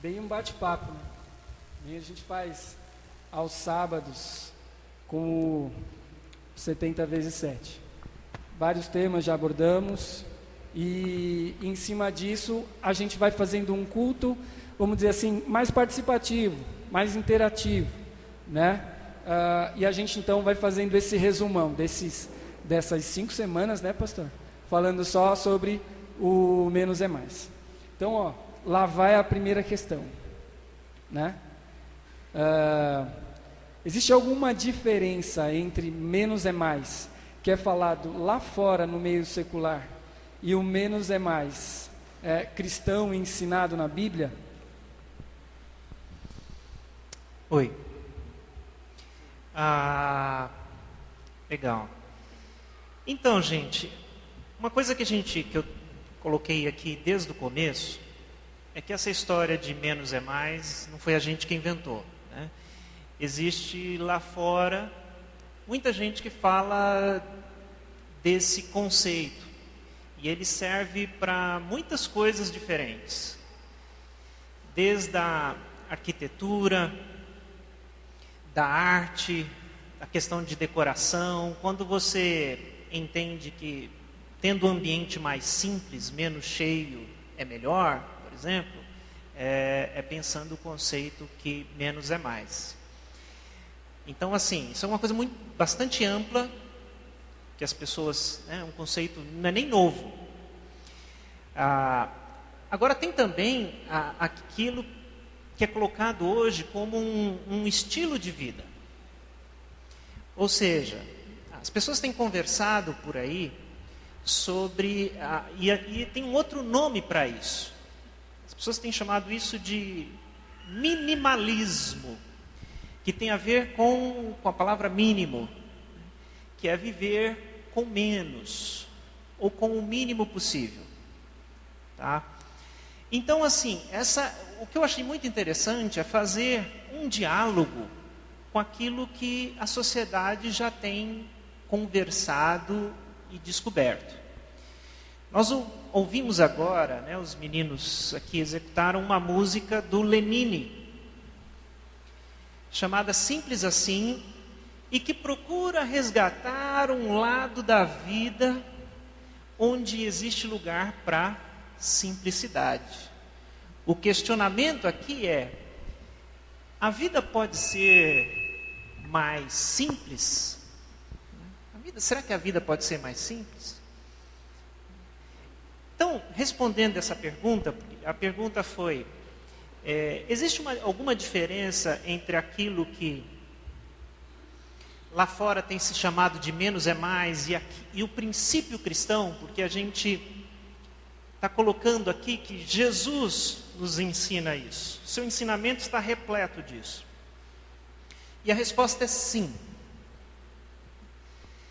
bem um bate-papo, né? E a gente faz aos sábados com o 70 vezes 7. Vários temas já abordamos e em cima disso a gente vai fazendo um culto, vamos dizer assim, mais participativo, mais interativo, né? E a gente então vai fazendo esse resumão dessas 5 semanas, né, pastor? Falando só sobre o menos é mais. Então, ó, lá vai a primeira questão, né? Existe alguma diferença entre menos é mais, que é falado lá fora no meio secular, e o menos é mais cristão ensinado na Bíblia? Oi. Legal. Então, gente, uma coisa que eu coloquei aqui desde o começo é que essa história de menos é mais não foi a gente que inventou, né? Existe lá fora muita gente que fala desse conceito e ele serve para muitas coisas diferentes, desde a arquitetura, da arte, a questão de decoração. Quando você entende que tendo um ambiente mais simples, menos cheio, é melhor, por exemplo, é pensando o conceito que menos é mais. Então, assim, isso é uma coisa bastante ampla, que as pessoas, um conceito não é nem novo. Agora, tem também aquilo que é colocado hoje como um estilo de vida. Ou seja, as pessoas têm conversado por aí sobre... E tem um outro nome para isso. As pessoas têm chamado isso de minimalismo, que tem a ver com a palavra mínimo, que é viver com menos, ou com o mínimo possível. Tá? Então, assim, o que eu achei muito interessante é fazer um diálogo com aquilo que a sociedade já tem conversado e descoberto. Nós ouvimos agora, né, os meninos aqui executaram uma música do Lenine, chamada Simples Assim, e que procura resgatar um lado da vida onde existe lugar para simplicidade. O questionamento aqui é: a vida pode ser mais simples? Será que a vida pode ser mais simples? Então, respondendo essa pergunta, a pergunta foi: existe alguma diferença entre aquilo que lá fora tem se chamado de menos é mais e o princípio cristão? Porque a gente está colocando aqui que Jesus nos ensina isso. Seu ensinamento está repleto disso. E a resposta é sim.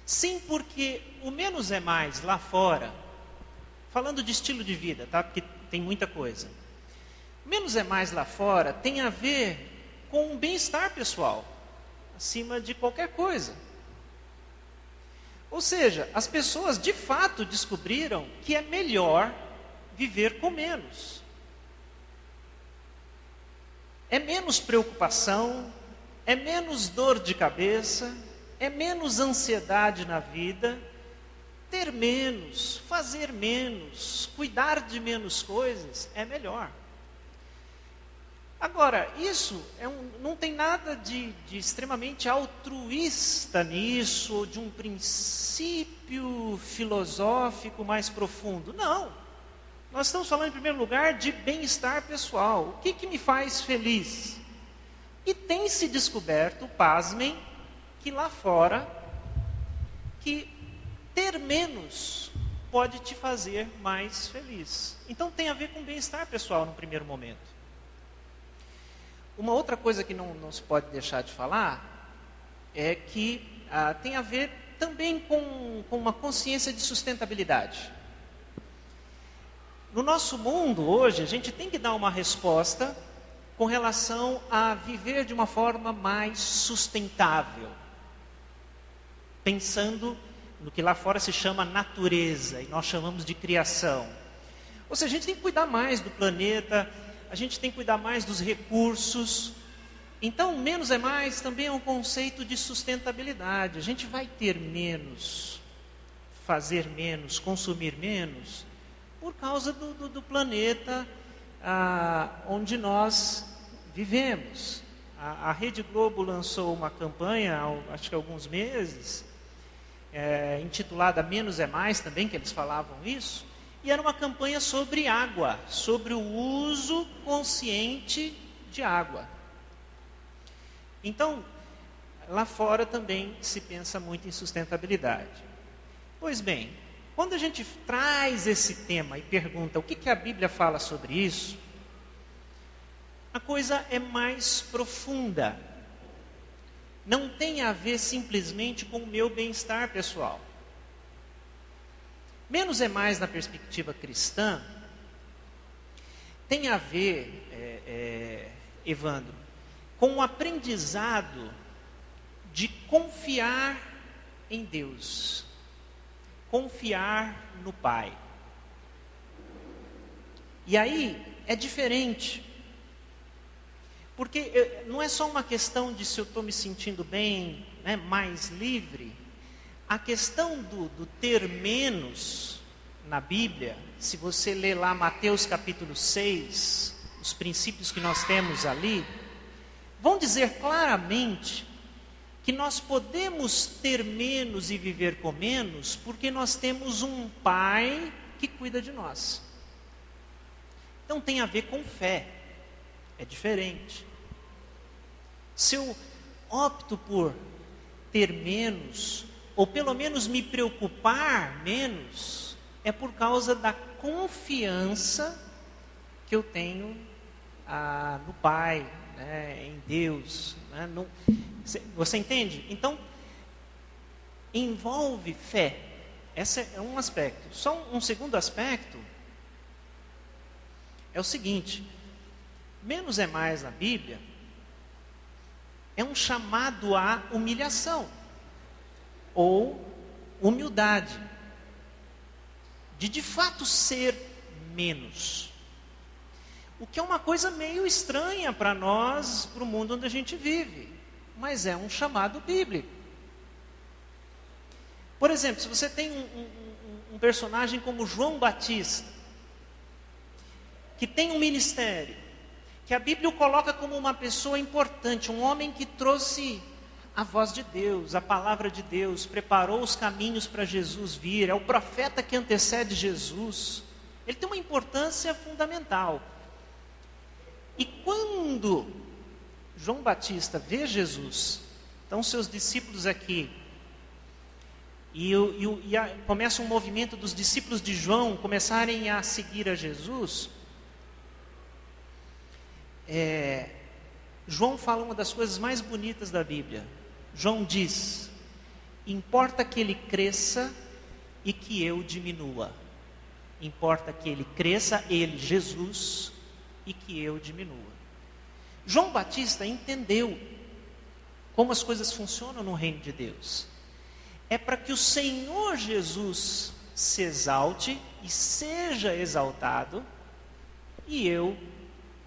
Sim, porque o menos é mais lá fora, falando de estilo de vida, tá? Porque tem muita coisa. Menos é mais lá fora tem a ver com o bem-estar pessoal, acima de qualquer coisa. Ou seja, as pessoas de fato descobriram que é melhor viver com menos. É menos preocupação, é menos dor de cabeça, é menos ansiedade na vida, ter menos, fazer menos, cuidar de menos coisas é melhor. Agora, isso não tem nada de extremamente altruísta nisso, ou de um princípio filosófico mais profundo. Não. Nós estamos falando, em primeiro lugar, de bem-estar pessoal. O que me faz feliz? E tem se descoberto, pasmem, que lá fora, que ter menos pode te fazer mais feliz. Então tem a ver com bem-estar pessoal no primeiro momento. Uma outra coisa que não se pode deixar de falar é que tem a ver também com uma consciência de sustentabilidade. No nosso mundo hoje, a gente tem que dar uma resposta com relação a viver de uma forma mais sustentável, pensando no que lá fora se chama natureza, e nós chamamos de criação. Ou seja, a gente tem que cuidar mais do planeta, a gente tem que cuidar mais dos recursos. Então, menos é mais também é um conceito de sustentabilidade. A gente vai ter menos, fazer menos, consumir menos, por causa do planeta onde nós vivemos. A Rede Globo lançou uma campanha, acho que há alguns meses, intitulada Menos é Mais também, que eles falavam isso, e era uma campanha sobre água, sobre o uso consciente de água. Então, lá fora também se pensa muito em sustentabilidade. Pois bem, quando a gente traz esse tema e pergunta o que a Bíblia fala sobre isso, a coisa é mais profunda. Não tem a ver simplesmente com o meu bem-estar pessoal. Menos é mais na perspectiva cristã, tem a ver, Evandro, com o aprendizado de confiar em Deus, confiar no Pai. E aí é diferente. Porque não é só uma questão de se eu estou me sentindo bem, né, mais livre. A questão do ter menos na Bíblia, se você ler lá Mateus capítulo 6, os princípios que nós temos ali, vão dizer claramente que nós podemos ter menos e viver com menos, porque nós temos um Pai que cuida de nós. Então tem a ver com fé, é diferente. Se eu opto por ter menos, ou pelo menos me preocupar menos, é por causa da confiança que eu tenho no Pai, né, em Deus. Né, você entende? Então, envolve fé. Esse é um aspecto. Só um segundo aspecto é o seguinte: menos é mais na Bíblia é um chamado à humilhação ou humildade, de fato ser menos. O que é uma coisa meio estranha para nós, para o mundo onde a gente vive, mas é um chamado bíblico. Por exemplo, se você tem um personagem como João Batista, que tem um ministério, que a Bíblia o coloca como uma pessoa importante, um homem que trouxe a voz de Deus, a palavra de Deus, preparou os caminhos para Jesus vir, é o profeta que antecede Jesus. Ele tem uma importância fundamental. E quando João Batista vê Jesus, estão seus discípulos aqui, começa um movimento dos discípulos de João começarem a seguir a Jesus, João fala uma das coisas mais bonitas da Bíblia. João diz: importa que ele cresça e que eu diminua. Importa que ele cresça, ele, Jesus, e que eu diminua. João Batista entendeu como as coisas funcionam no reino de Deus. É para que o Senhor Jesus se exalte e seja exaltado, e eu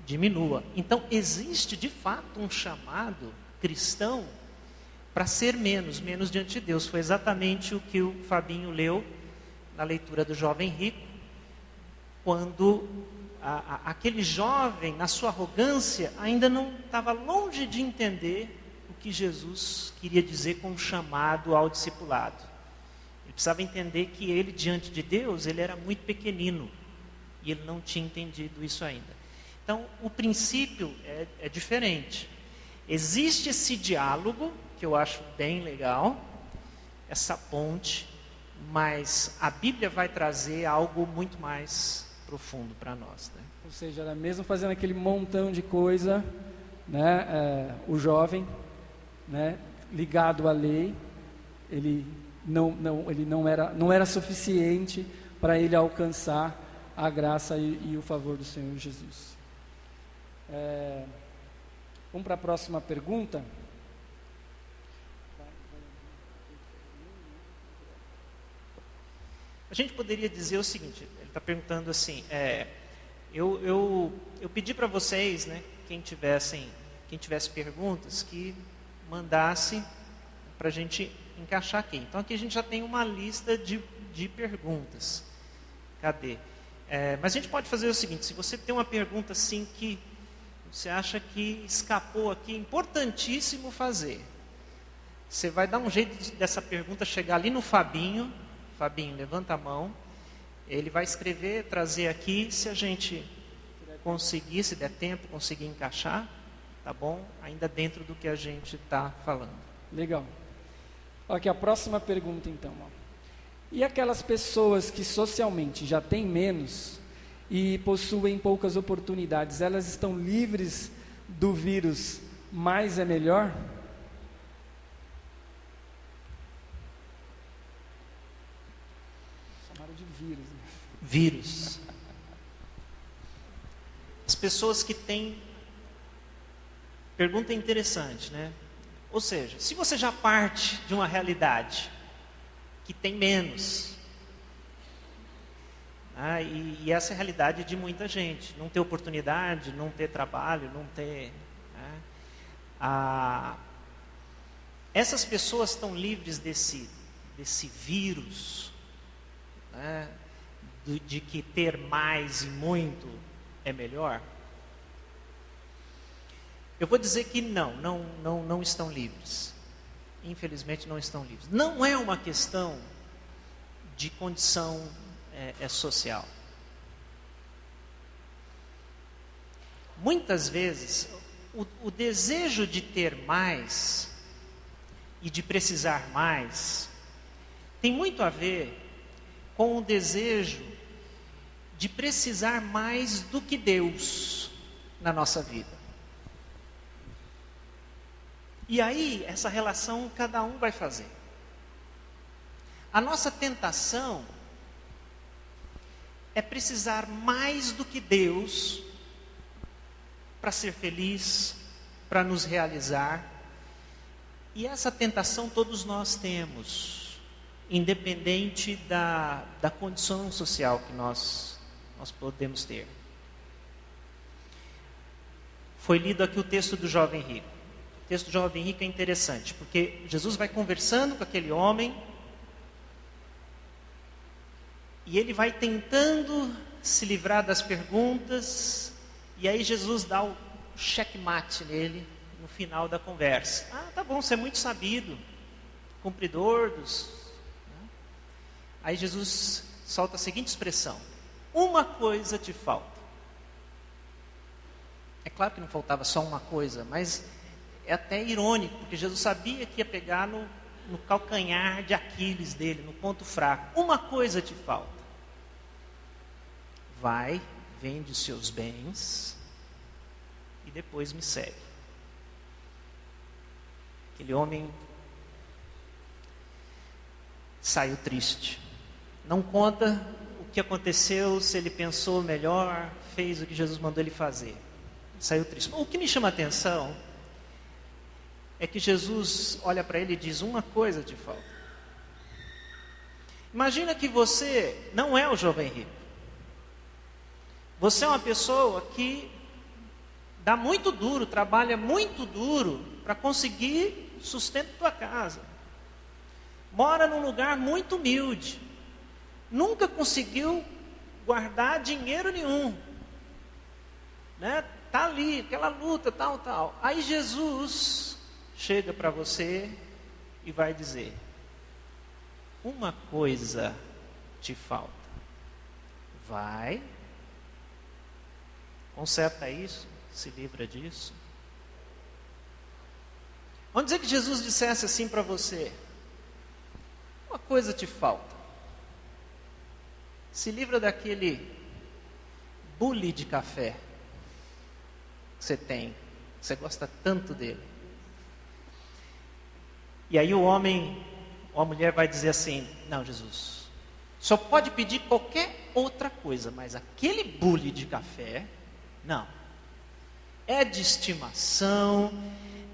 diminua. Então existe de fato um chamado cristão para ser menos diante de Deus. Foi exatamente o que o Fabinho leu na leitura do jovem rico, quando aquele jovem, na sua arrogância, ainda não estava longe de entender o que Jesus queria dizer com o chamado ao discipulado. Ele precisava entender que ele, diante de Deus, ele era muito pequenino, e ele não tinha entendido isso ainda. Então, o princípio é diferente. Existe esse diálogo, que eu acho bem legal, essa ponte, mas a Bíblia vai trazer algo muito mais profundo para nós. Né? Ou seja, mesmo fazendo aquele montão de coisa, né, o jovem, né, ligado à lei, ele não era suficiente para ele alcançar a graça e o favor do Senhor Jesus. Vamos para a próxima pergunta. A gente poderia dizer o seguinte, ele está perguntando assim, Eu pedi para vocês, né, quem tivesse perguntas, que mandasse para a gente encaixar aqui. Então aqui a gente já tem uma lista de perguntas. Cadê? Mas a gente pode fazer o seguinte: se você tem uma pergunta assim que você acha que escapou aqui, importantíssimo fazer. Você vai dar um jeito dessa pergunta chegar ali no Fabinho. Fabinho, levanta a mão. Ele vai escrever, trazer aqui. Se a gente conseguir, se der tempo, conseguir encaixar, tá bom? Ainda dentro do que a gente está falando. Legal. Ok, a próxima pergunta então. E aquelas pessoas que socialmente já têm menos e possuem poucas oportunidades, elas estão livres do vírus, mais é melhor? Chamaram de vírus. Né? Vírus. As pessoas que têm... Pergunta interessante, né? Ou seja, se você já parte de uma realidade que tem menos, e essa é a realidade de muita gente, não ter oportunidade, não ter trabalho, não ter... essas pessoas estão livres desse vírus, né, de que ter mais e muito é melhor? Eu vou dizer que não estão livres. Infelizmente não estão livres. Não é uma questão de condição social. Muitas vezes, o desejo de ter mais e de precisar mais tem muito a ver com o desejo de precisar mais do que Deus na nossa vida. E aí, essa relação cada um vai fazer. A nossa tentação é precisar mais do que Deus para ser feliz, para nos realizar. E essa tentação todos nós temos, independente da condição social que nós podemos ter. Foi lido aqui o texto do jovem rico. O texto do jovem rico é interessante, porque Jesus vai conversando com aquele homem e ele vai tentando se livrar das perguntas, e aí Jesus dá o checkmate nele no final da conversa. Tá bom, você é muito sabido, cumpridor dos... Aí Jesus solta a seguinte expressão: uma coisa te falta. É claro que não faltava só uma coisa, mas é até irônico, porque Jesus sabia que ia pegar no calcanhar de Aquiles dele, no ponto fraco. Uma coisa te falta. Vai, vende os seus bens e depois me segue. Aquele homem saiu triste. Não conta o que aconteceu, se ele pensou melhor, fez o que Jesus mandou ele fazer. Saiu triste. O que me chama a atenção é que Jesus olha para ele e diz: uma coisa te falta. Imagina que você não é o jovem rico. Você é uma pessoa que dá muito duro, trabalha muito duro para conseguir sustento da tua casa. Mora num lugar muito humilde. Nunca conseguiu guardar dinheiro nenhum. Né? Tá ali, aquela luta, tal. Aí Jesus chega para você e vai dizer: uma coisa te falta. Vai, conserta isso, se livra disso. Vamos dizer que Jesus dissesse assim para você: uma coisa te falta. Se livra daquele bule de café que você tem, que você gosta tanto dele. E aí o homem ou a mulher vai dizer assim: não, Jesus, só pode pedir qualquer outra coisa, mas aquele bule de café, não. É de estimação,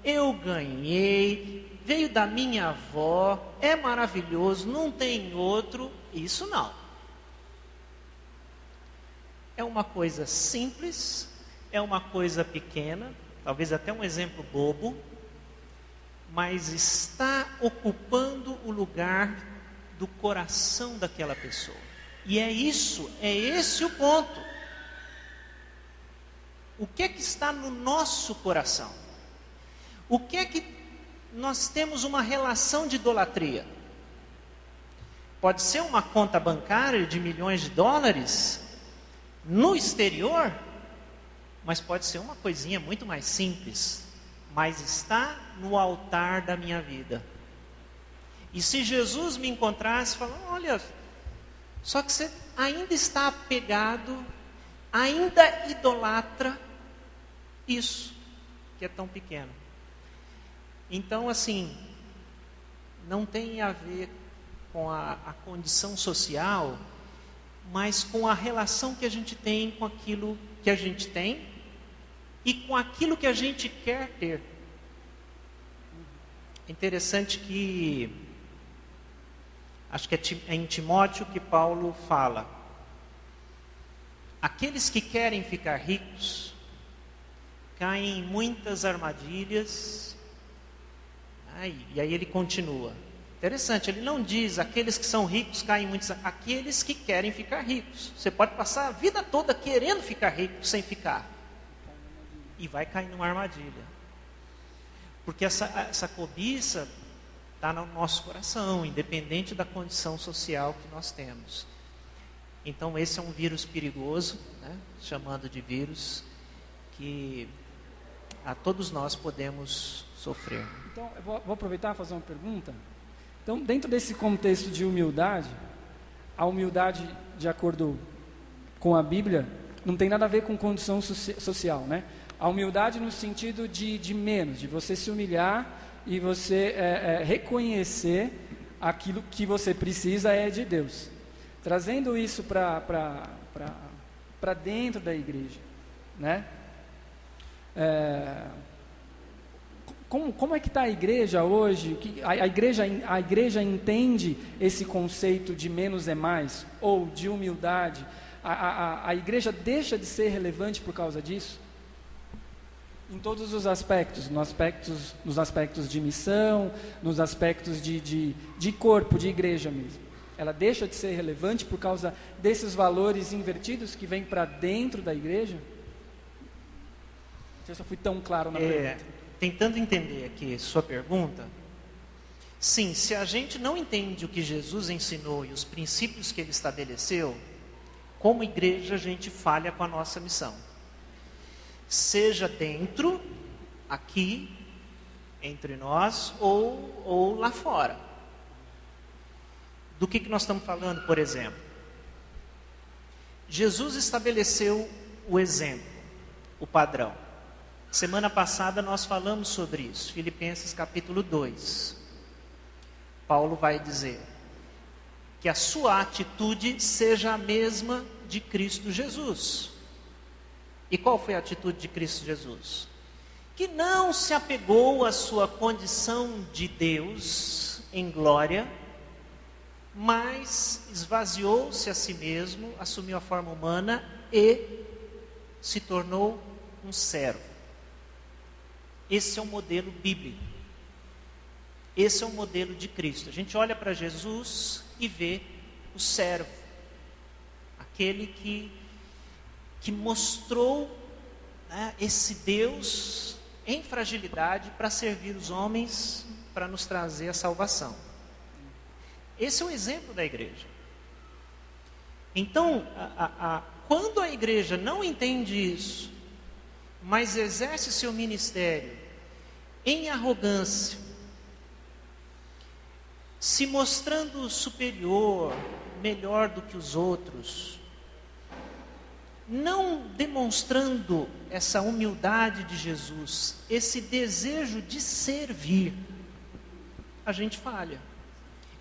eu ganhei, veio da minha avó, é maravilhoso, não tem outro, isso não. é uma coisa simples, é uma coisa pequena, talvez até um exemplo bobo, mas está ocupando o lugar do coração daquela pessoa. E é esse o ponto. O que é que está no nosso coração? O que é que nós temos uma relação de idolatria? Pode ser uma conta bancária de milhões de dólares no exterior, mas pode ser uma coisinha muito mais simples, mas está no altar da minha vida. E se Jesus me encontrasse falando, olha, só que você ainda está apegado, ainda idolatra isso, que é tão pequeno. Então, assim, não tem a ver com a condição social, mas com a relação que a gente tem com aquilo que a gente tem e com aquilo que a gente quer ter. É interessante que, acho que é em Timóteo que Paulo fala, aqueles que querem ficar ricos caem em muitas armadilhas. E aí ele continua. Interessante, ele não diz aqueles que são ricos caem em muitas, aqueles que querem ficar ricos. Você pode passar a vida toda querendo ficar rico sem ficar. E vai cair numa armadilha. Porque essa cobiça está no nosso coração, independente da condição social que nós temos. Então esse é um vírus perigoso, né? Chamando de vírus, que a todos nós podemos sofrer. Então, eu vou aproveitar e fazer uma pergunta. Então, dentro desse contexto de humildade, a humildade, de acordo com a Bíblia, não tem nada a ver com condição social, né? A humildade no sentido de menos, de você se humilhar e você reconhecer aquilo que você precisa é de Deus. Trazendo isso para dentro da igreja, né? Como é que está a igreja hoje? A igreja entende esse conceito de menos é mais, ou de humildade? A igreja deixa de ser relevante por causa disso? Em todos os aspectos, nos aspectos de missão, nos aspectos de corpo, de igreja mesmo. Ela deixa de ser relevante por causa desses valores invertidos que vêm para dentro da igreja? Não sei se eu fui tão claro na pergunta. Tentando entender aqui sua pergunta, sim, se a gente não entende o que Jesus ensinou e os princípios que ele estabeleceu, como igreja a gente falha com a nossa missão. Seja dentro, aqui, entre nós, ou lá fora. Do que nós estamos falando, por exemplo? Jesus estabeleceu o exemplo, o padrão. Semana passada nós falamos sobre isso, Filipenses capítulo 2. Paulo vai dizer que a sua atitude seja a mesma de Cristo Jesus. E qual foi a atitude de Cristo Jesus? Que não se apegou à sua condição de Deus em glória, mas esvaziou-se a si mesmo, assumiu a forma humana e se tornou um servo. Esse é o modelo bíblico. Esse é o modelo de Cristo. A gente olha para Jesus e vê o servo. Aquele que mostrou, né, esse Deus em fragilidade para servir os homens, para nos trazer a salvação. Esse é o exemplo da igreja. Então, quando a igreja não entende isso, mas exerce seu ministério em arrogância, se mostrando superior, melhor do que os outros, não demonstrando essa humildade de Jesus, esse desejo de servir, a gente falha.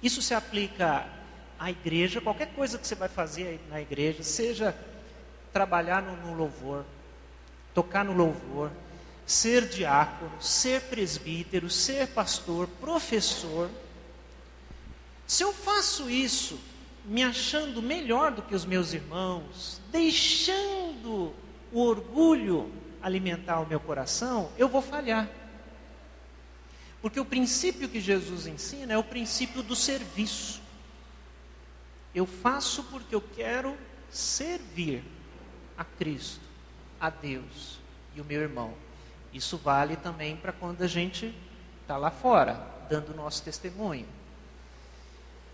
Isso se aplica à igreja, qualquer coisa que você vai fazer na igreja, seja trabalhar no louvor, tocar no louvor, ser diácono, ser presbítero, ser pastor, professor. Se eu faço isso, me achando melhor do que os meus irmãos, deixando o orgulho alimentar o meu coração, eu vou falhar. Porque o princípio que Jesus ensina é o princípio do serviço. Eu faço porque eu quero servir a Cristo, a Deus e o meu irmão. Isso vale também para quando a gente está lá fora, dando o nosso testemunho.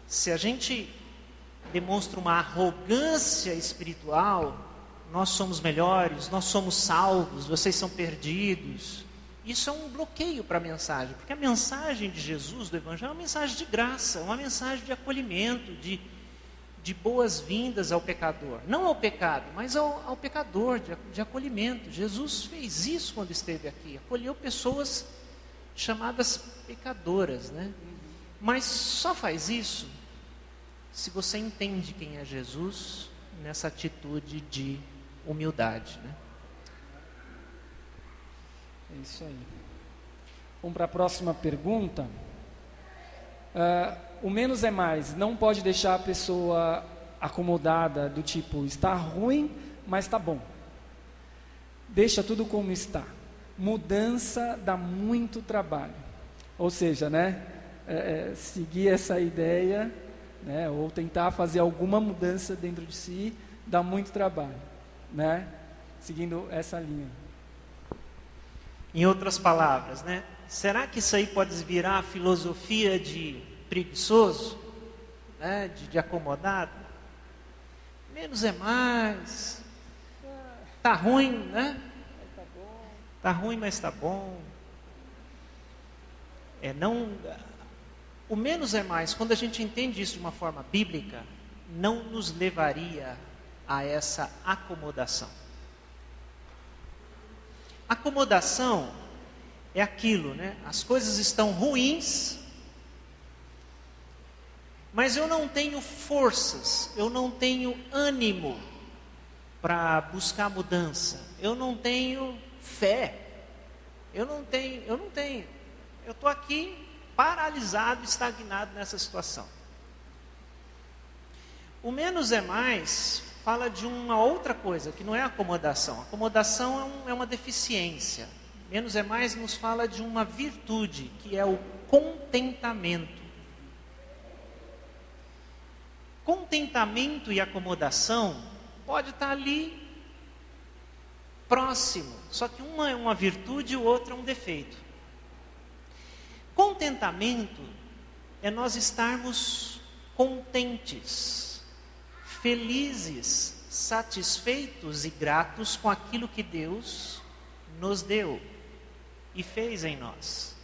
Se a gente demonstra uma arrogância espiritual, nós somos melhores, nós somos salvos, vocês são perdidos. Isso é um bloqueio para a mensagem, porque a mensagem de Jesus, do Evangelho, é uma mensagem de graça, uma mensagem de acolhimento, de boas-vindas ao pecador. Não ao pecado, mas ao pecador, de acolhimento. Jesus fez isso quando esteve aqui, acolheu pessoas chamadas pecadoras, né? Mas só faz isso se você entende quem é Jesus nessa atitude de humildade, né? É isso aí. Vamos para a próxima pergunta. O menos é mais. Não pode deixar a pessoa acomodada do tipo, está ruim, mas está bom. Deixa tudo como está. Mudança dá muito trabalho. Ou seja, né, seguir essa ideia, né, ou tentar fazer alguma mudança dentro de si, dá muito trabalho, né? Seguindo essa linha. Em outras palavras, né? Será que isso aí pode virar a filosofia de preguiçoso, né? De acomodado? Menos é mais. Tá ruim, né? Tá ruim, mas tá bom. O menos é mais. Quando a gente entende isso de uma forma bíblica, não nos levaria a essa acomodação. Acomodação é aquilo, né? As coisas estão ruins, mas eu não tenho forças, eu não tenho ânimo para buscar mudança, eu não tenho fé, eu não tenho. Eu estou aqui paralisado, estagnado nessa situação. O menos é mais fala de uma outra coisa, que não é acomodação. Acomodação é uma deficiência. Menos é mais nos fala de uma virtude, que é o contentamento. Contentamento e acomodação pode estar ali próximo, só que uma é uma virtude e o outro é um defeito. Contentamento é nós estarmos contentes, felizes, satisfeitos e gratos com aquilo que Deus nos deu e fez em nós.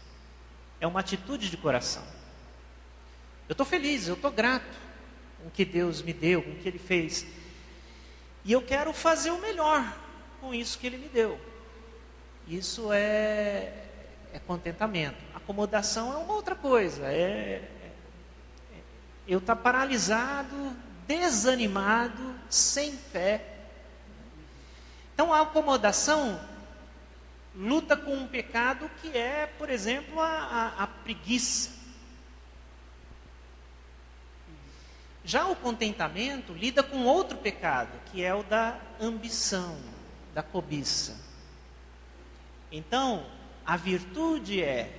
É uma atitude de coração. Eu estou feliz, eu estou grato com o que Deus me deu, com o que Ele fez. E eu quero fazer o melhor com isso que Ele me deu. Isso é contentamento. Acomodação é uma outra coisa. Eu estar paralisado, desanimado, sem fé. Então a acomodação luta com um pecado que é, por exemplo, a preguiça. Já o contentamento lida com outro pecado, que é o da ambição, da cobiça. Então, a virtude é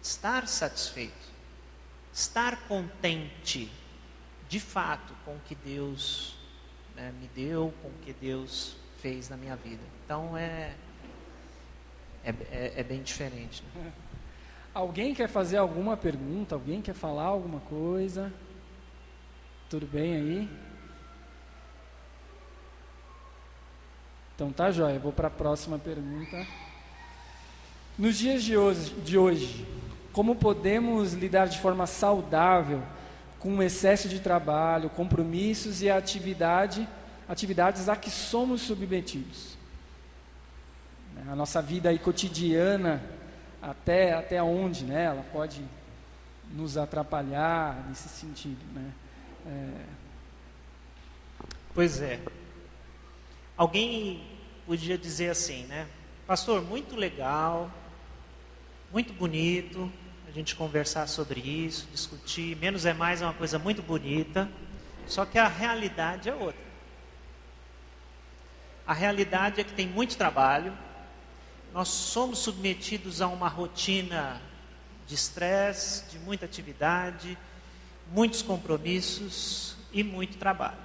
estar satisfeito, estar contente, de fato, com o que Deus me deu, com o que Deus fez na minha vida. Então, é bem diferente. Né? Alguém quer fazer alguma pergunta? Alguém quer falar alguma coisa? Tudo bem aí? Então tá jóia, eu vou para a próxima pergunta. Nos dias de hoje, como podemos lidar de forma saudável com o excesso de trabalho, compromissos e atividades a que somos submetidos? A nossa vida aí cotidiana, até onde, né, ela pode nos atrapalhar nesse sentido, né? Pois é. Alguém podia dizer assim, né? Pastor, muito legal, muito bonito a gente conversar sobre isso, discutir. Menos é mais é uma coisa muito bonita. Só que a realidade é outra. A realidade é que tem muito trabalho, nós somos submetidos a uma rotina de estresse, de muita atividade, muitos compromissos e muito trabalho.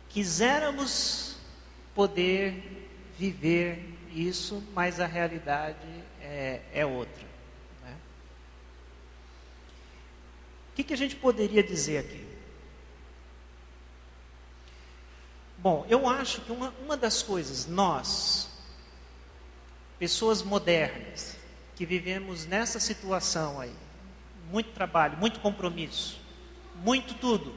Quiséramos poder viver isso, mas a realidade é outra. Né? O que a gente poderia dizer aqui? Bom, eu acho que uma das coisas, nós, pessoas modernas, que vivemos nessa situação aí, muito trabalho, muito compromisso, muito tudo,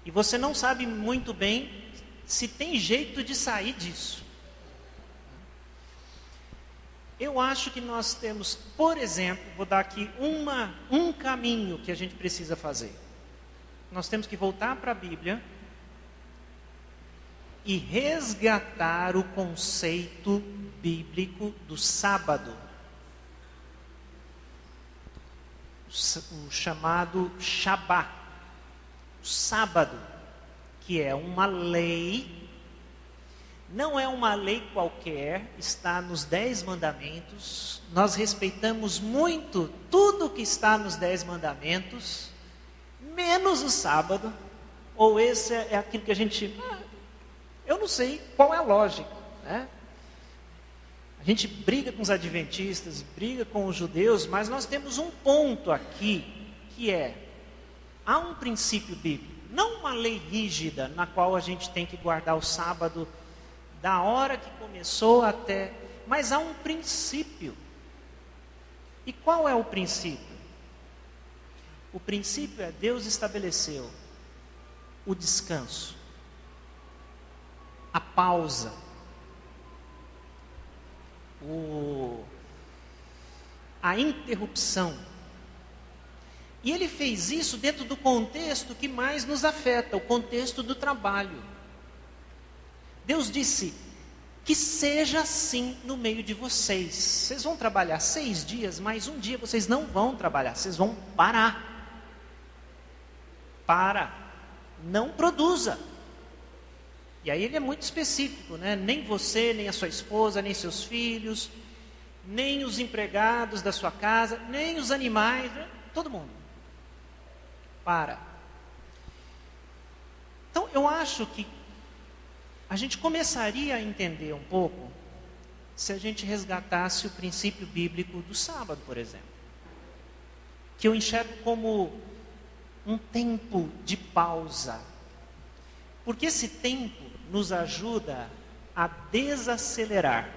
e você não sabe muito bem se tem jeito de sair disso. Eu acho que nós temos, por exemplo, vou dar aqui um caminho que a gente precisa fazer. Nós temos que voltar para a Bíblia e resgatar o conceito bíblico do sábado. O chamado Shabá. O sábado, que é uma lei, não é uma lei qualquer, está nos 10 mandamentos. Nós respeitamos muito tudo que está nos 10 mandamentos, menos o sábado, ou esse é aquilo que a gente... eu não sei qual é a lógica, né? A gente briga com os adventistas, briga com os judeus, mas nós temos um ponto aqui, que há um princípio bíblico, não uma lei rígida, na qual a gente tem que guardar o sábado, da hora que começou até... mas há um princípio. E qual é o princípio? O princípio é: Deus estabeleceu o descanso, a pausa, a interrupção. E Ele fez isso dentro do contexto que mais nos afeta, o contexto do trabalho. Deus disse: que seja assim no meio de vocês. Vocês vão trabalhar 6 dias, mas um dia vocês não vão trabalhar, vocês vão parar. Não produza. E aí ele é muito específico, né? Nem você, nem a sua esposa, nem seus filhos, nem os empregados da sua casa, nem os animais, né? Todo mundo. Então eu acho que a gente começaria a entender um pouco se a gente resgatasse o princípio bíblico do sábado, por exemplo. Que eu enxergo como um tempo de pausa. Porque esse tempo nos ajuda a desacelerar.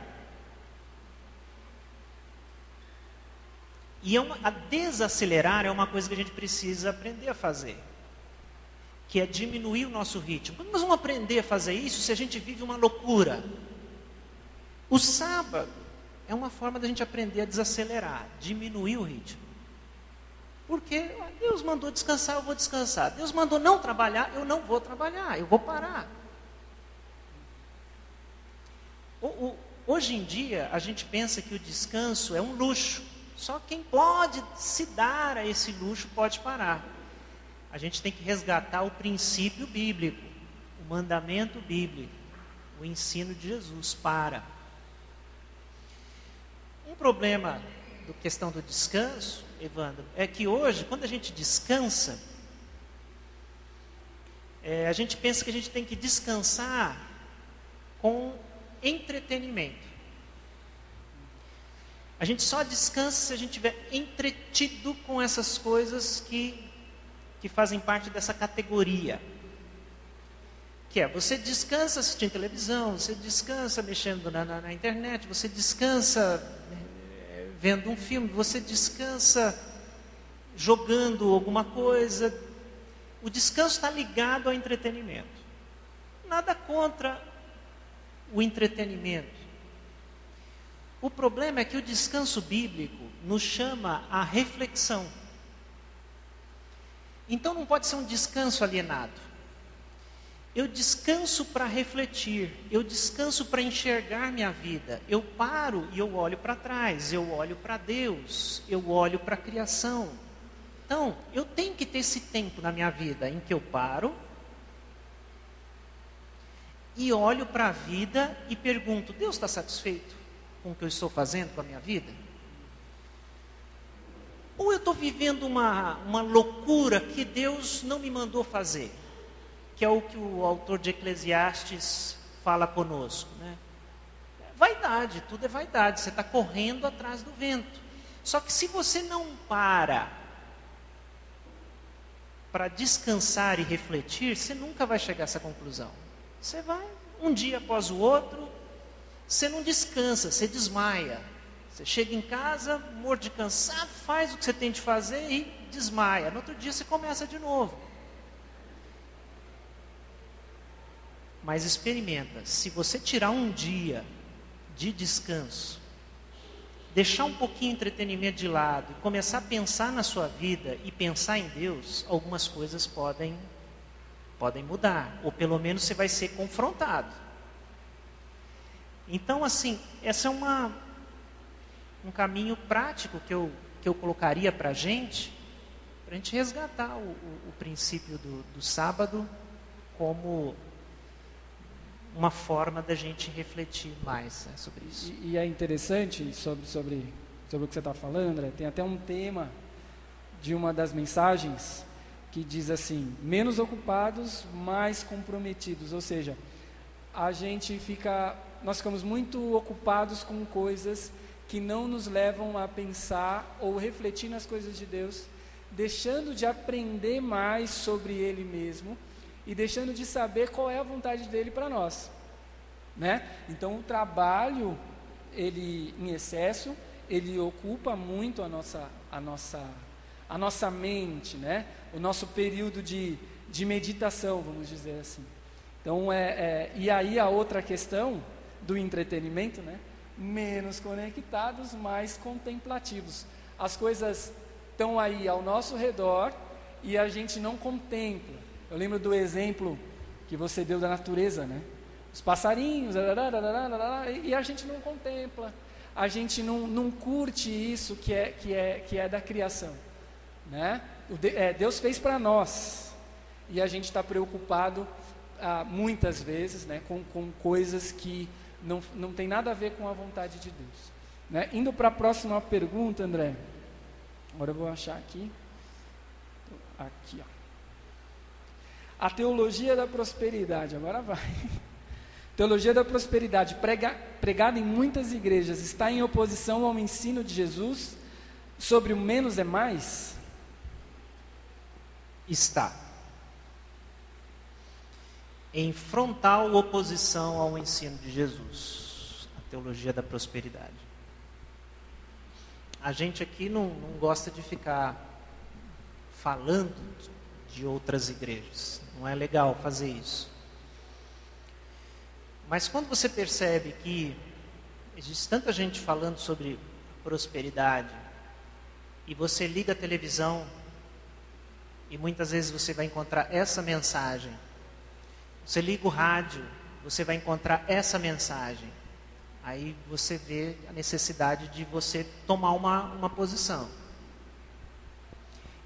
E a desacelerar é uma coisa que a gente precisa aprender a fazer. Que é diminuir o nosso ritmo. Como nós vamos aprender a fazer isso se a gente vive uma loucura? O sábado é uma forma da gente aprender a desacelerar, diminuir o ritmo. Porque Deus mandou descansar, eu vou descansar. Deus mandou não trabalhar, eu não vou trabalhar, eu vou parar. Hoje em dia, a gente pensa que o descanso é um luxo. Só quem pode se dar a esse luxo pode parar. A gente tem que resgatar o princípio bíblico, o mandamento bíblico, o ensino de Jesus. Um problema da questão do descanso, Evandro, é que hoje, quando a gente descansa, a gente pensa que a gente tem que descansar com entretenimento. A gente só descansa se a gente estiver entretido com essas coisas que fazem parte dessa categoria. Que você descansa assistindo televisão, você descansa mexendo na internet, você descansa vendo um filme, você descansa jogando alguma coisa. O descanso está ligado ao entretenimento. Nada contra o entretenimento. O problema é que o descanso bíblico nos chama à reflexão. Então não pode ser um descanso alienado. Eu descanso para refletir, eu descanso para enxergar minha vida. Eu paro e eu olho para trás, eu olho para Deus, eu olho para a criação. Então, eu tenho que ter esse tempo na minha vida em que eu paro e olho para a vida e pergunto: Deus está satisfeito com o que eu estou fazendo com a minha vida? Ou eu estou vivendo uma loucura que Deus não me mandou fazer? Que é o que o autor de Eclesiastes fala conosco, né? Vaidade, tudo é vaidade, você está correndo atrás do vento. Só que se você não para descansar e refletir, você nunca vai chegar a essa conclusão. Você vai, um dia após o outro, você não descansa, você desmaia. Você chega em casa, morto de cansado, faz o que você tem de fazer e desmaia. No outro dia você começa de novo. Mas experimenta, se você tirar um dia de descanso, deixar um pouquinho de entretenimento de lado, começar a pensar na sua vida e pensar em Deus, algumas coisas podem mudar, ou pelo menos você vai ser confrontado. Então, assim, esse é um caminho prático que eu colocaria para a gente resgatar o princípio do sábado como uma forma da gente refletir mais, né, sobre isso. E é interessante sobre o que você está falando, André, tem até um tema de uma das mensagens que diz assim: menos ocupados, mais comprometidos. Ou seja, nós ficamos muito ocupados com coisas que não nos levam a pensar ou refletir nas coisas de Deus, deixando de aprender mais sobre Ele mesmo e deixando de saber qual é a vontade dele para nós, né? Então o trabalho, ele em excesso, ele ocupa muito a nossa mente, né? O nosso período de meditação, vamos dizer assim. Então e aí a outra questão do entretenimento, né? Menos conectados, mais contemplativos. As coisas estão aí ao nosso redor e a gente não contempla. Eu lembro do exemplo que você deu da natureza, né? Os passarinhos, e a gente não contempla, a gente não curte isso que é da criação, né? Deus fez para nós, e a gente está preocupado muitas vezes, né, com coisas que não tem nada a ver com a vontade de Deus, né? Indo para a próxima pergunta, André, agora eu vou achar aqui, ó. A teologia da prosperidade, agora vai. Teologia da prosperidade, pregada em muitas igrejas, está em oposição ao ensino de Jesus sobre o menos é mais? Está. Em frontal oposição ao ensino de Jesus, a teologia da prosperidade. A gente aqui não gosta de ficar falando de outras igrejas, não é legal fazer isso. Mas quando você percebe que existe tanta gente falando sobre prosperidade, e você liga a televisão, e muitas vezes você vai encontrar essa mensagem, você liga o rádio, você vai encontrar essa mensagem, aí você vê a necessidade de você tomar uma posição.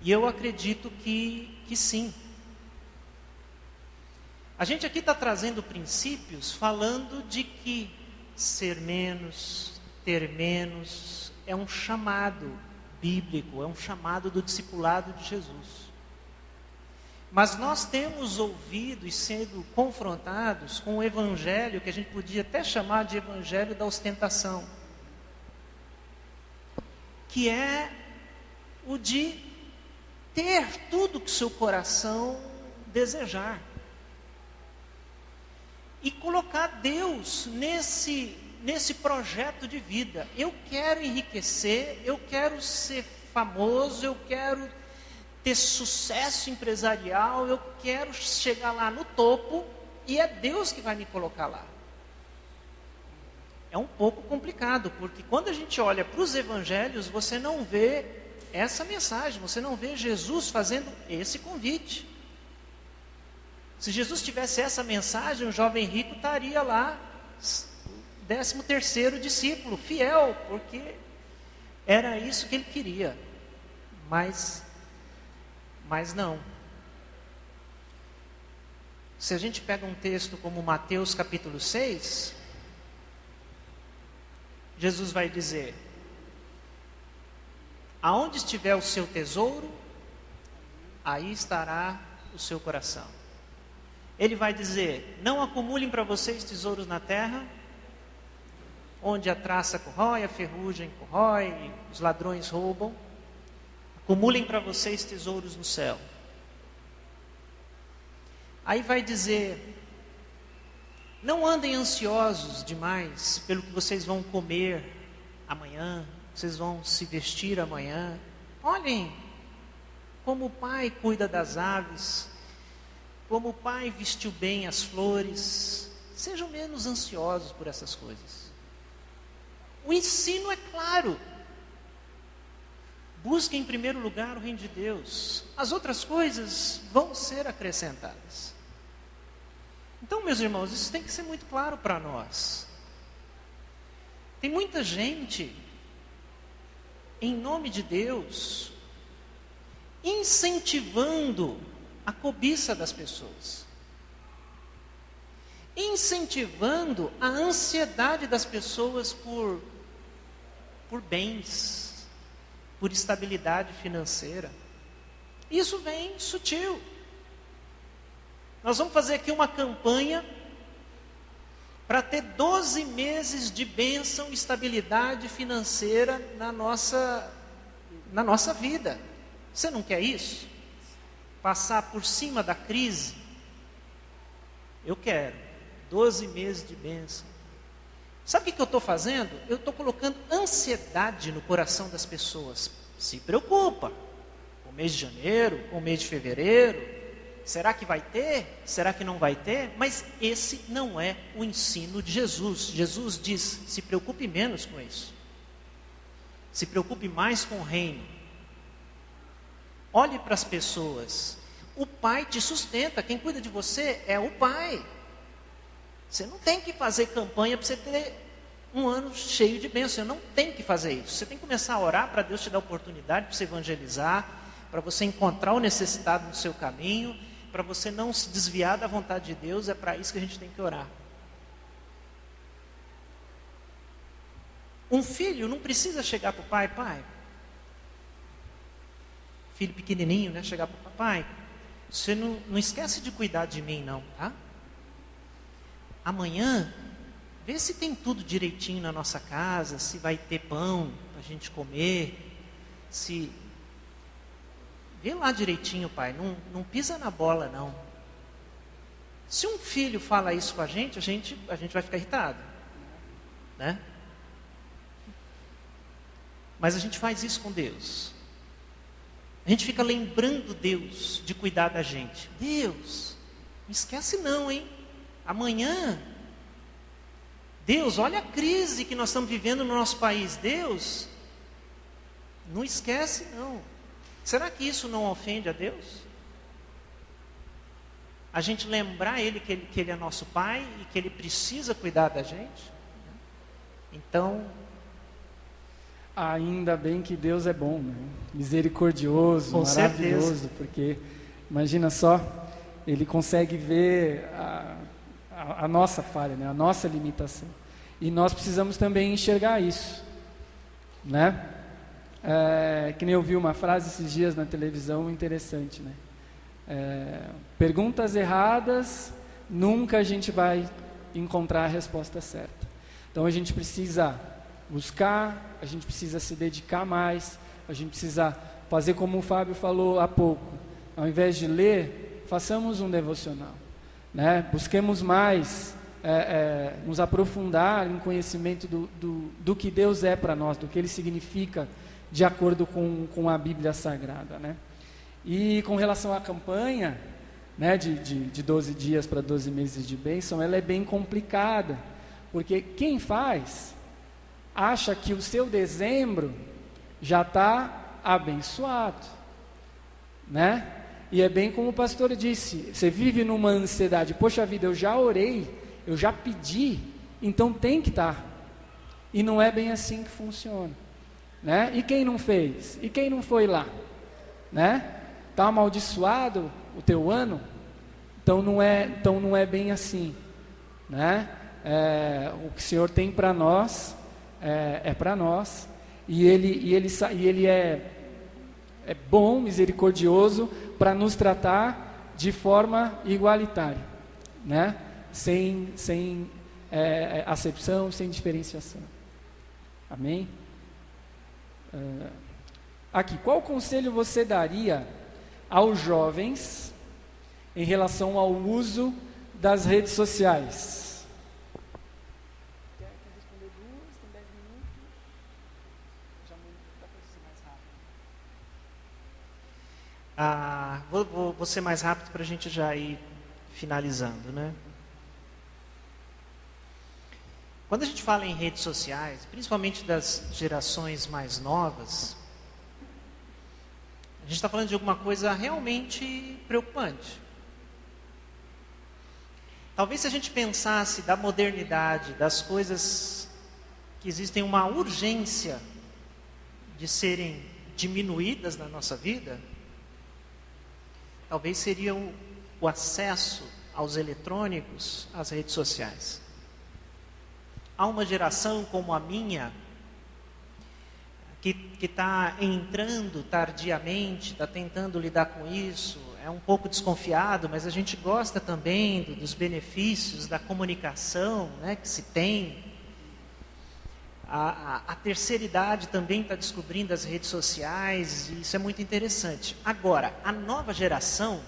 E eu acredito que sim. A gente aqui está trazendo princípios falando de que ser menos, ter menos, é um chamado bíblico, é um chamado do discipulado de Jesus. Mas nós temos ouvido e sendo confrontados com o evangelho que a gente podia até chamar de evangelho da ostentação, que é o de ter tudo que seu coração desejar. E colocar Deus nesse projeto de vida. Eu quero enriquecer, eu quero ser famoso, eu quero ter sucesso empresarial, eu quero chegar lá no topo, e é Deus que vai me colocar lá. É um pouco complicado, porque quando a gente olha para os evangelhos, você não vê essa mensagem, você não vê Jesus fazendo esse convite. Se Jesus tivesse essa mensagem, o jovem rico estaria lá, 13º discípulo, fiel, porque era isso que ele queria. Mas Mas não. Se a gente pega um texto como Mateus capítulo 6, Jesus vai dizer: aonde estiver o seu tesouro, aí estará o seu coração. Ele vai dizer: não acumulem para vocês tesouros na terra, onde a traça corrói, a ferrugem corrói, e os ladrões roubam. Acumulem para vocês tesouros no céu. Aí vai dizer: não andem ansiosos demais pelo que vocês vão comer amanhã, vocês vão se vestir amanhã. Olhem como o Pai cuida das aves, como o Pai vestiu bem as flores. Sejam menos ansiosos por essas coisas. O ensino é claro. Busquem em primeiro lugar o reino de Deus. As outras coisas vão ser acrescentadas. Então, meus irmãos, isso tem que ser muito claro para nós. Tem muita gente, em nome de Deus, incentivando a cobiça das pessoas, incentivando a ansiedade das pessoas por bens, por estabilidade financeira. Isso vem sutil. Nós vamos fazer aqui uma campanha para ter 12 meses de bênção e estabilidade financeira na nossa vida. Você não quer isso? Passar por cima da crise? Eu quero 12 meses de bênção. Sabe o que eu estou fazendo? Eu estou colocando ansiedade no coração das pessoas. Se preocupa com o mês de janeiro, com o mês de fevereiro. Será que vai ter? Será que não vai ter? Mas esse não é o ensino de Jesus. Jesus diz: se preocupe menos com isso. Se preocupe mais com o reino. Olhe para as pessoas. O Pai te sustenta. Quem cuida de você é o Pai. Você não tem que fazer campanha para você ter um ano cheio de bênção. Você não tem que fazer isso. Você tem que começar a orar para Deus te dar oportunidade para você evangelizar, para você encontrar o necessitado no seu caminho, para você não se desviar da vontade de Deus. É para isso que a gente tem que orar. Um filho não precisa chegar para o pai: pai, filho pequenininho, né? Chegar para o papai: você não esquece de cuidar de mim não, tá? Amanhã, vê se tem tudo direitinho na nossa casa, se vai ter pão para a gente comer, se... Vê lá direitinho, pai, não pisa na bola não. Se um filho fala isso com a gente vai ficar irritado, né? Mas a gente faz isso com Deus. A gente fica lembrando Deus de cuidar da gente. Deus, não esquece não, hein? Amanhã, Deus, olha a crise que nós estamos vivendo no nosso país. Deus, não esquece não. Será que isso não ofende a Deus? A gente lembrar Ele que Ele é nosso Pai e que Ele precisa cuidar da gente? Então... Ainda bem que Deus é bom, né? Misericordioso, com maravilhoso, certeza. Porque imagina só, Ele consegue ver a nossa falha, né? A nossa limitação. E nós precisamos também enxergar isso, né? Que nem eu vi uma frase esses dias na televisão interessante, né? Perguntas erradas, nunca a gente vai encontrar a resposta certa. Então a gente precisa buscar, a gente precisa se dedicar mais, a gente precisa fazer como o Fábio falou há pouco. Ao invés de ler, façamos um devocional, né? Busquemos mais nos aprofundar em conhecimento do que Deus é para nós, do que Ele significa de acordo com a Bíblia Sagrada, né? E com relação à campanha, né, de 12 dias para 12 meses de bênção, ela é bem complicada, porque quem faz acha que o seu dezembro já está abençoado, né? E é bem como o pastor disse, você vive numa ansiedade: poxa vida, eu já orei, eu já pedi, então tem que estar. E não é bem assim que funciona, né? E quem não fez? E quem não foi lá, né? Está amaldiçoado o teu ano? Então não é bem assim, né? O que o Senhor tem para nós é para nós, e Ele é bom, misericordioso, para nos tratar de forma igualitária, né? Sem acepção, sem diferenciação. Amém? Aqui, qual conselho você daria aos jovens em relação ao uso das redes sociais? Quer responder duas? Tem 10 minutos? Já dá para ser mais rápido. Vou ser mais rápido para a gente já ir finalizando, né? Quando a gente fala em redes sociais, principalmente das gerações mais novas, a gente está falando de alguma coisa realmente preocupante. Talvez se a gente pensasse da modernidade, das coisas que existem uma urgência de serem diminuídas na nossa vida, talvez seria o acesso aos eletrônicos, às redes sociais. Há uma geração como a minha, que está entrando tardiamente, está tentando lidar com isso, é um pouco desconfiado, mas a gente gosta também dos benefícios da comunicação, né, que se tem. A terceira idade também está descobrindo as redes sociais, e isso é muito interessante. Agora, a nova geração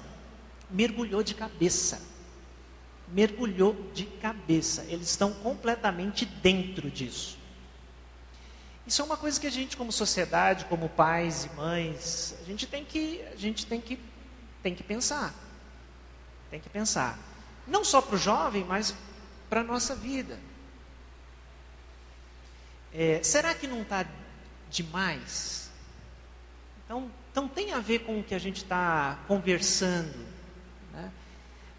mergulhou de cabeça. Eles estão completamente dentro disso. Isso é uma coisa que a gente, como sociedade, como pais e mães, a gente tem que pensar. Tem que pensar. Não só para o jovem, mas para a nossa vida. Será que não está demais? Então tem a ver com o que a gente está conversando, né?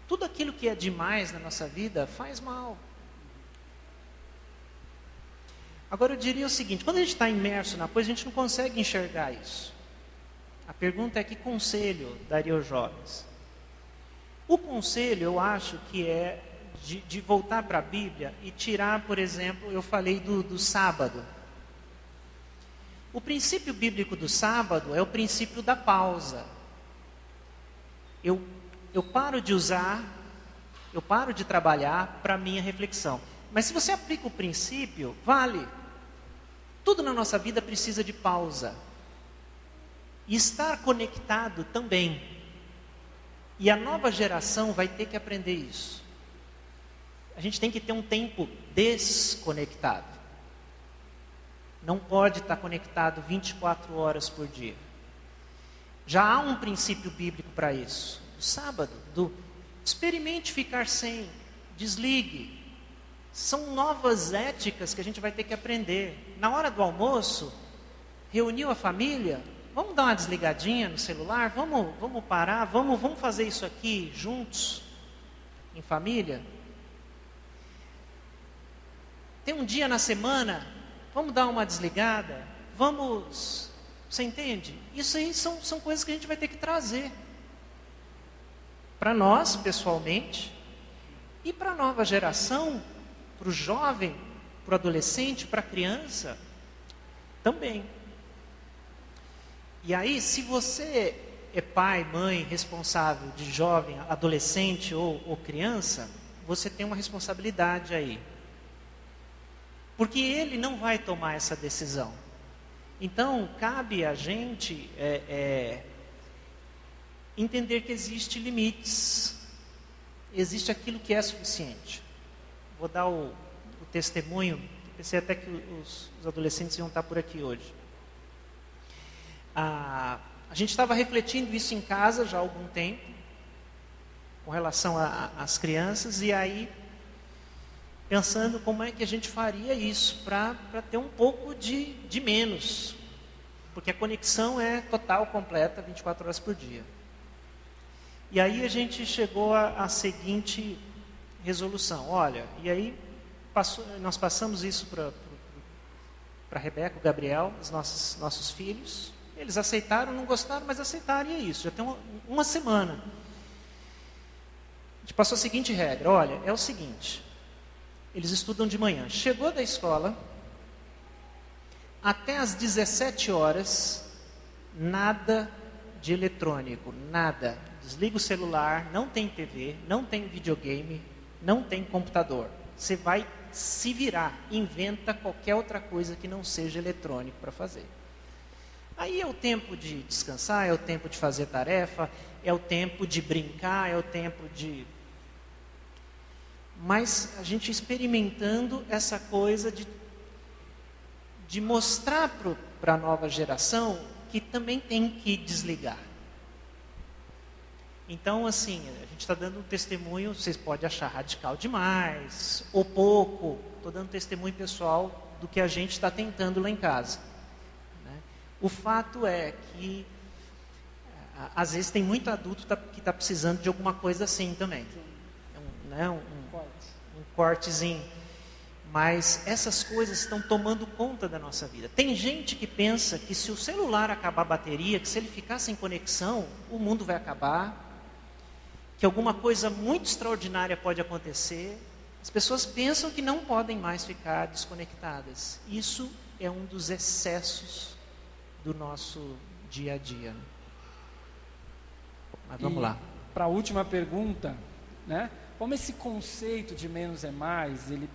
Tudo aquilo que é demais na nossa vida faz mal. Agora eu diria o seguinte, quando a gente está imerso na coisa, a gente não consegue enxergar isso. A pergunta é: que conselho daria aos jovens? O conselho, eu acho que é de voltar para a Bíblia e tirar, por exemplo, eu falei do sábado. O princípio bíblico do sábado é o princípio da pausa. Eu paro de usar, eu paro de trabalhar para a minha reflexão. Mas se você aplica o princípio, vale. Tudo na nossa vida precisa de pausa. E estar conectado também. E a nova geração vai ter que aprender isso. A gente tem que ter um tempo desconectado. Não pode estar conectado 24 horas por dia. Já há um princípio bíblico para isso. O sábado, experimente ficar sem, desligue. São novas éticas que a gente vai ter que aprender. Na hora do almoço, reuniu a família, vamos dar uma desligadinha no celular, vamos parar, vamos fazer isso aqui juntos, em família. Tem um dia na semana, vamos dar uma desligada, você entende? Isso aí são coisas que a gente vai ter que trazer para nós, pessoalmente, e para a nova geração, para o jovem, para o adolescente, para a criança, também. E aí, se você é pai, mãe, responsável de jovem, adolescente ou criança, você tem uma responsabilidade aí. Porque ele não vai tomar essa decisão. Então, cabe a gente entender que existem limites. Existe aquilo que é suficiente. Vou dar o testemunho. Pensei até que os adolescentes iam estar por aqui hoje. A gente estava refletindo isso em casa já há algum tempo, com relação às crianças, e aí pensando como é que a gente faria isso para ter um pouco de menos, porque a conexão é total, completa, 24 horas por dia. E aí a gente chegou à seguinte resolução: olha, e aí nós passamos isso para a Rebeca, o Gabriel, os nossos filhos. Eles aceitaram, não gostaram, mas aceitaram e é isso. Já tem uma semana. A gente passou a seguinte regra: olha, é o seguinte, eles estudam de manhã. Chegou da escola, até às 17 horas, nada de eletrônico, nada. Desliga o celular, não tem TV, não tem videogame, não tem computador. Você vai se virar, inventa qualquer outra coisa que não seja eletrônico para fazer. Aí é o tempo de descansar, é o tempo de fazer tarefa, é o tempo de brincar, é o tempo de... Mas a gente experimentando essa coisa de mostrar para a nova geração que também tem que desligar. Então, assim, a gente está dando um testemunho, vocês podem achar radical demais, ou pouco. Estou dando testemunho pessoal do que a gente está tentando lá em casa. Né? O fato é que, às vezes, tem muito adulto que está precisando de alguma coisa assim também. Um cortezinho. Mas essas coisas estão tomando conta da nossa vida. Tem gente que pensa que se o celular acabar a bateria, que se ele ficar sem conexão, o mundo vai acabar, que alguma coisa muito extraordinária pode acontecer. As pessoas pensam que não podem mais ficar desconectadas. Isso é um dos excessos do nosso dia a dia. Mas vamos lá. Para a última pergunta, né? Como esse conceito de menos é mais, ele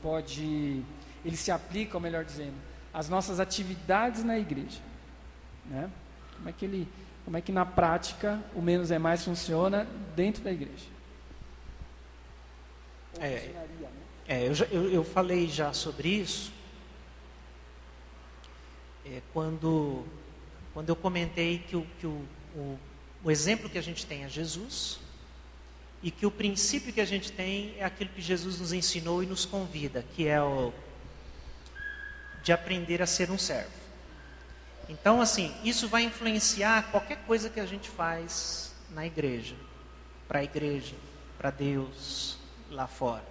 se aplica, ou melhor dizendo, às nossas atividades na igreja, né? Como é que na prática o menos é mais funciona dentro da igreja? Eu falei já sobre isso quando eu comentei que o exemplo que a gente tem é Jesus, e que o princípio que a gente tem é aquilo que Jesus nos ensinou e nos convida, que é de aprender a ser um servo. Então, assim, isso vai influenciar qualquer coisa que a gente faz na igreja, para Deus, lá fora.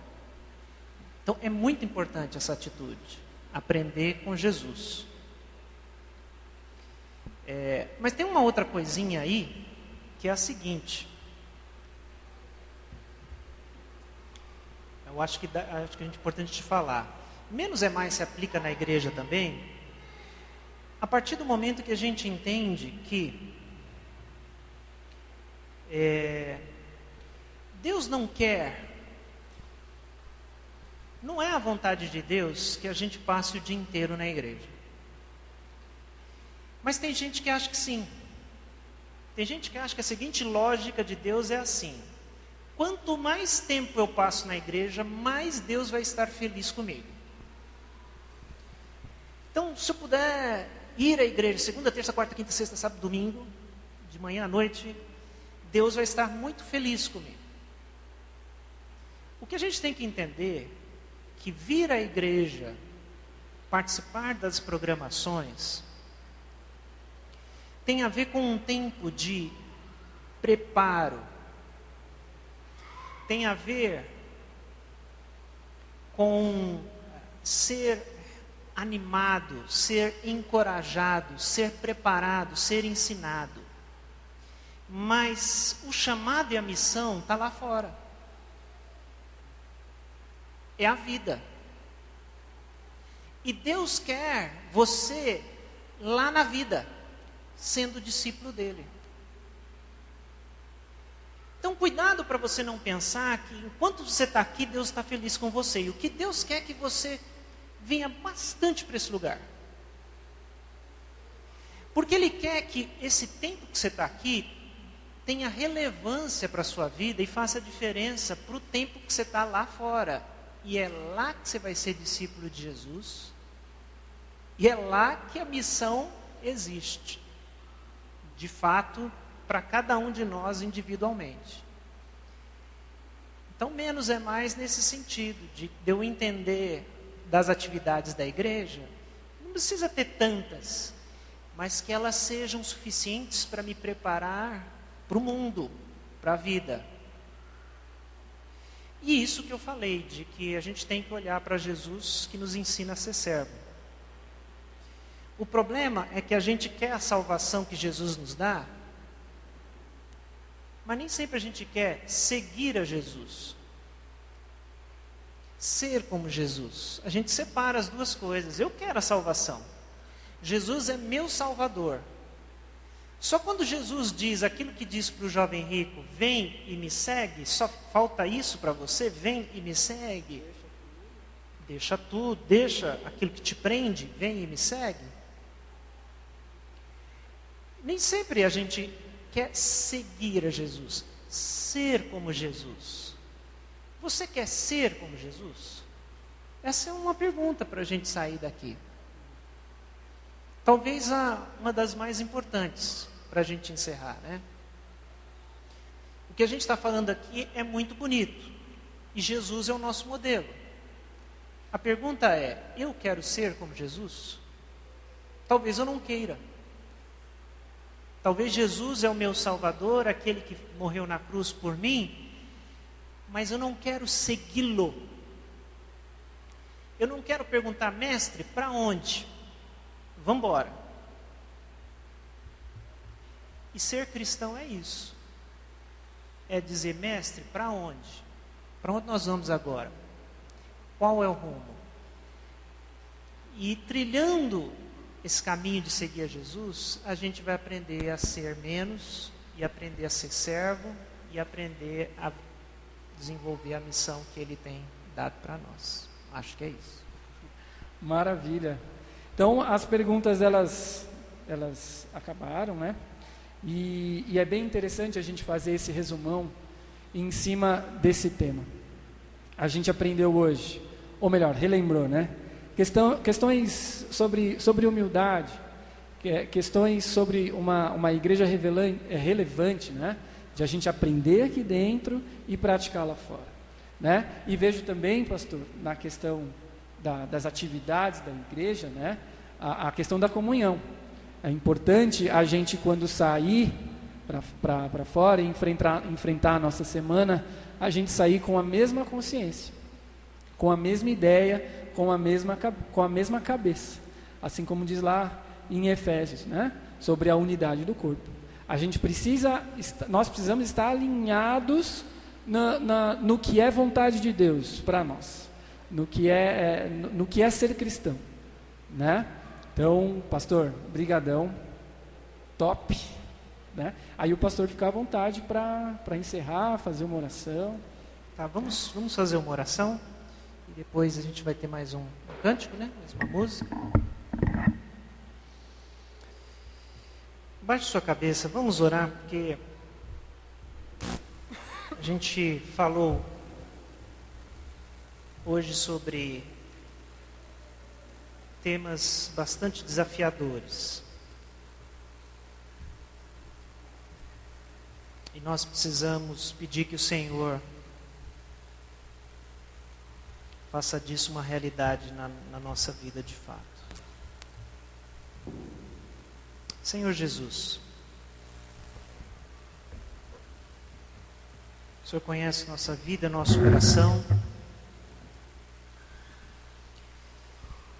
Então, é muito importante essa atitude, aprender com Jesus. Mas tem uma outra coisinha aí, que é a seguinte. Eu acho que é importante te falar. Menos é mais se aplica na igreja também, a partir do momento que a gente entende que Deus não é a vontade de Deus que a gente passe o dia inteiro na igreja. Mas tem gente que acha que sim. Tem gente que acha que a seguinte lógica de Deus é assim: quanto mais tempo eu passo na igreja, mais Deus vai estar feliz comigo. Então, se eu puder ir à igreja segunda, terça, quarta, quinta, sexta, sábado, domingo, de manhã à noite, Deus vai estar muito feliz comigo. O que a gente tem que entender é que vir à igreja, participar das programações, tem a ver com um tempo de preparo, tem a ver com ser animado, ser encorajado, ser preparado, ser ensinado. Mas o chamado e a missão está lá fora. É a vida. E Deus quer você lá na vida, sendo discípulo dele. Então, cuidado para você não pensar que enquanto você está aqui, Deus está feliz com você. E o que Deus quer é que você venha bastante para esse lugar. Porque Ele quer que esse tempo que você está aqui tenha relevância para a sua vida e faça diferença para o tempo que você está lá fora. E é lá que você vai ser discípulo de Jesus. E é lá que a missão existe. De fato, para cada um de nós individualmente. Então, menos é mais nesse sentido, de eu entender das atividades da igreja, não precisa ter tantas, mas que elas sejam suficientes para me preparar para o mundo, para a vida. E isso que eu falei, de que a gente tem que olhar para Jesus, que nos ensina a ser servo. O problema é que a gente quer a salvação que Jesus nos dá, mas nem sempre a gente quer seguir a Jesus. Ser como Jesus. A gente separa as duas coisas. Eu quero a salvação. Jesus é meu Salvador. Só quando Jesus diz aquilo que diz para o jovem rico, vem e me segue, só falta isso para você, vem e me segue. Deixa tudo, deixa aquilo que te prende, vem e me segue. Nem sempre a gente quer seguir a Jesus, ser como Jesus. Você quer ser como Jesus? Essa é uma pergunta para a gente sair daqui. Talvez uma das mais importantes para a gente encerrar, né? O que a gente está falando aqui é muito bonito. E Jesus é o nosso modelo. A pergunta é, eu quero ser como Jesus? Talvez eu não queira. Talvez Jesus é o meu Salvador, aquele que morreu na cruz por mim, mas eu não quero segui-lo. Eu não quero perguntar, mestre, para onde? Vamos embora. E ser cristão é isso. É dizer, mestre, para onde? Para onde nós vamos agora? Qual é o rumo? E trilhando esse caminho de seguir a Jesus, a gente vai aprender a ser menos, e aprender a ser servo, e aprender a desenvolver a missão que Ele tem dado para nós. Acho que é isso. Maravilha. Então, as perguntas, elas acabaram, né? E é bem interessante a gente fazer esse resumão em cima desse tema. A gente aprendeu hoje, ou melhor, relembrou, né? Questões sobre humildade, questões sobre uma igreja relevante, né? De a gente aprender aqui dentro e praticar lá fora, né? E vejo também, pastor, na questão das atividades da igreja, né? A questão da comunhão. É importante a gente, quando sair para fora e enfrentar a nossa semana, a gente sair com a mesma consciência, com a mesma ideia, com a mesma cabeça. Assim como diz lá em Efésios, né? Sobre a unidade do corpo. Nós precisamos estar alinhados no que é vontade de Deus para nós, no que é ser cristão, né? Então, pastor, brigadão, top, né? Aí o pastor fica à vontade para encerrar, fazer uma oração. Tá, vamos fazer uma oração e depois a gente vai ter mais um cântico, né? Mais uma música. Baixe sua cabeça, vamos orar, porque a gente falou hoje sobre temas bastante desafiadores. E nós precisamos pedir que o Senhor faça disso uma realidade na nossa vida de fato. Senhor Jesus, o Senhor conhece nossa vida, nosso coração.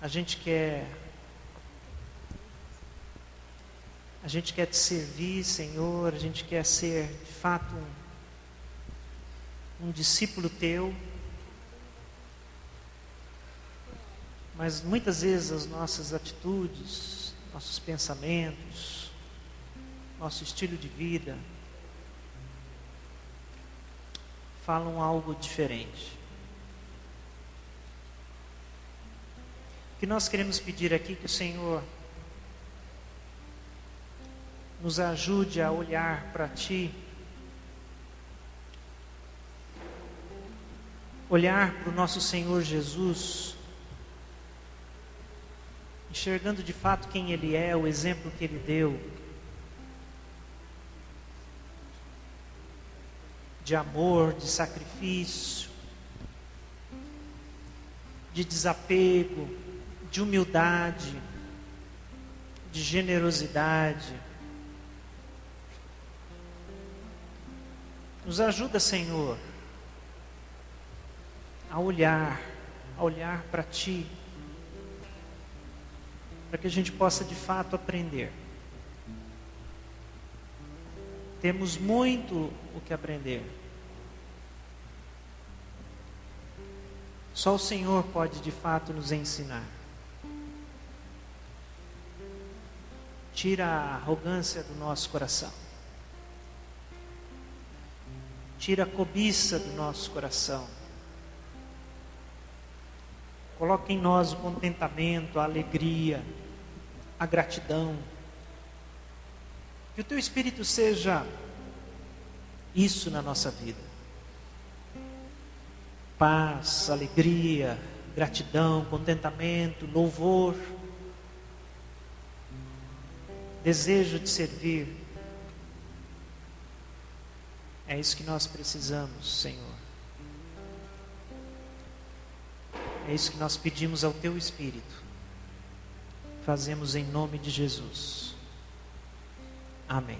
A gente quer te servir, Senhor. A gente quer ser, de fato, um discípulo Teu. Mas muitas vezes as nossas atitudes, nossos pensamentos, nosso estilo de vida falam algo diferente. O que nós queremos pedir aqui que o Senhor nos ajude a olhar para Ti, olhar para o nosso Senhor Jesus, enxergando de fato quem Ele é, o exemplo que Ele deu, de amor, de sacrifício, de desapego, de humildade, de generosidade. Nos ajuda, Senhor, a olhar para Ti, para que a gente possa de fato aprender. Temos muito o que aprender. Só o Senhor pode de fato nos ensinar. Tira a arrogância do nosso coração. Tira a cobiça do nosso coração. Coloca em nós o contentamento, a alegria, a gratidão. Que o Teu Espírito seja isso na nossa vida. Paz, alegria, gratidão, contentamento, louvor, desejo de servir. É isso que nós precisamos, Senhor. É isso que nós pedimos ao Teu Espírito. Fazemos em nome de Jesus. Amém.